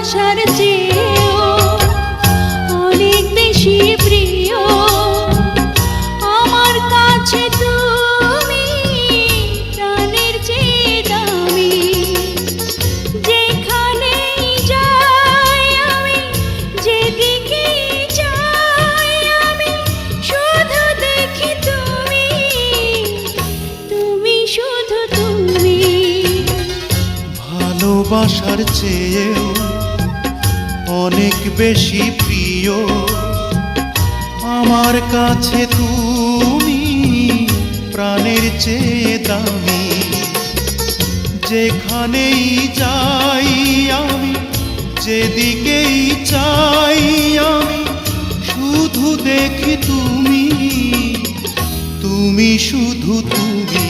ভালোবাসার চেয়েও অনেক বেশি প্রিয় আমার কাছে তুমি, প্রাণের চেয়ে দামি। যেখানেই যাই আমি, যেদিকে যাই আমি, শুধু দেখি তুমি, তুমি শুধু তুমি। ভালোবাসার চেয়েও অনেক বেশি প্রিয় আমার কাছে তুমি, প্রাণের চেয়ে দামি। যেখানেই যাই আমি, যেদিকেই চাই আমি, শুধু দেখি তুমি, তুমি শুধু তুমি।